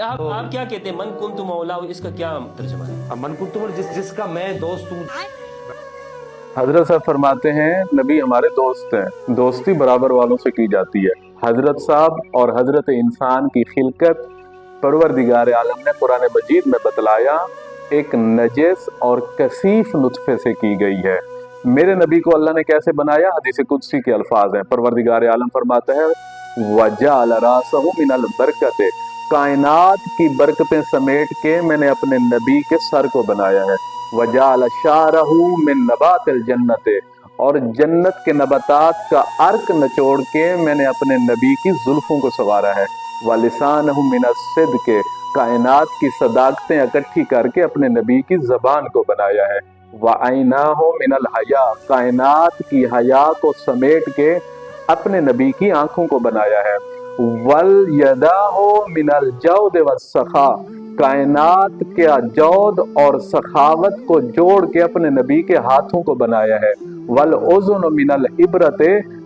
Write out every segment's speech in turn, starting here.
आप क्या कहते हैं मन कुंतु मौला, इसका क्या तर्जुमा है? मन कुंतु जिसका मैं दोस्त हूँ। हजरत साहब फरमाते हैं नबी हमारे दोस्त हैं, दोस्ती बराबर वालों से की जाती है। हजरत साहब और हजरत इंसान की खिलकत परवरदिगार आलम ने कुरान मजीद में बतलाया एक नजस और कसीफ नुतफे से की गई है। मेरे नबी को अल्लाह ने कैसे बनाया? हदीस कुदसी के अल्फाज हैं। परवरदिगार आलम फरमाता है वजअल रासहु मिनल बरकत, कायनात की बरकतें समेट के मैंने अपने नबी के सर को बनाया है। वजअल शारहु मिन नबातिल जन्नत, और जन्नत के नबातात का अर्क निचोड़ के मैंने अपने नबी की जुल्फों को संवारा है। वलिसानहु मिनस सिद्क, कायनात की सदाकतें इकट्ठी करके अपने नबी की जबान को बनाया है। वअइनाहु मिनल हया, कायनात की हया को समेट के अपने नबी की आंखों को बनाया है। वल यदाहु मिनल जौद वस्सखा, कायनात के जौद और सखावत को जोड़ के अपने नबी के हाथों को बनाया है। वल उज़ुन मिनल इबरत,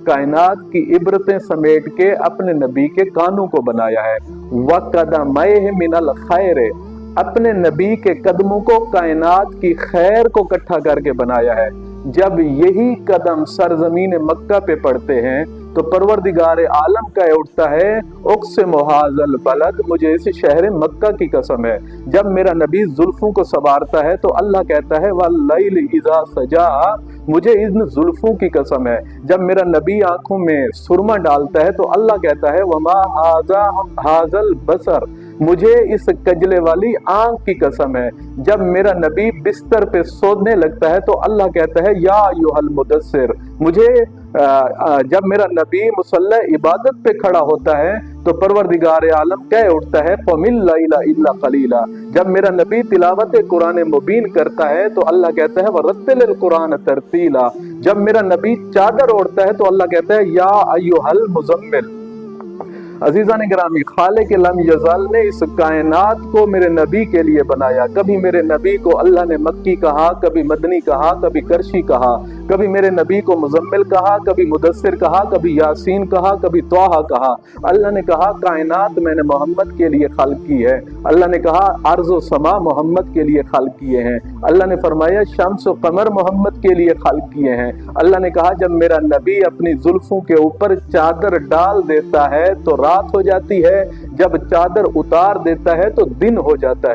कायनात की इबरतें समेट के अपने नबी के कानों को बनाया है। व कदमैहि मिनल खैर, अपने नबी के कदमों को कायनात की खैर को इकट्ठा करके बनाया है। जब यही कदम सरजमीन मक्का पे पड़ते हैं तो परवरदिगार आलम का उठता है उक़्सिमु हाज़ल बलद, मुझे इस शहर मक्का की कसम है। जब मेरा नबी जुल्फों को संवारता है तो अल्लाह कहता है वल्लैल इज़ा सजा, मुझे इन जुल्फों की कसम है। जब मेरा नबी आंखों में सुरमा डालता है तो अल्लाह कहता है वमा हाज़ल बसर, मुझे इस कजले वाली आंख की कसम है। जब मेरा नबी बिस्तर पे सोने लगता है तो अल्लाह कहता है या अय्युहल मुदस्सिर, मुझे जब मेरा नबी मुसल्ला इबादत पे खड़ा होता है तो परवरदिगार आलम कह उठता है क़ुमिल लैला इल्ला क़लीला। जब मेरा नबी तिलावत कुरान मुबीन करता है तो अल्लाह कहता है वरत्तिलिल कुरान तरतीला। जब मेरा नबी चादर ओढ़ता है तो अल्लाह कहता है या अय्युहल मुज़म्मिल। अजीज़ान गिरामी, खालिक लम यज़ल ने इस कायनात को मेरे नबी के लिए बनाया। कभी मेरे नबी को अल्लाह ने मक्की कहा, कभी मदनी कहा, कभी करशी कहा, कभी मेरे नबी को मुजम्मिल कहा, कभी मुदस्सिर कहा, कभी यासीन कहा, कभी तौहा कहा। अल्लाह ने कहा कायनात मैंने मोहम्मद के लिए खल्क की है। अल्लाह ने कहा अर्ज़ व समा मोहम्मद के लिए खल्क किए हैं। अल्लाह ने फरमाया शम्स व कमर मोहम्मद के लिए खल्क किए हैं। अल्लाह ने कहा जब मेरा नबी अपनी जुल्फों के ऊपर चादर डाल देता है तो रात हो जाती है, जब चादर उतार देता है तो दिन हो जाता है।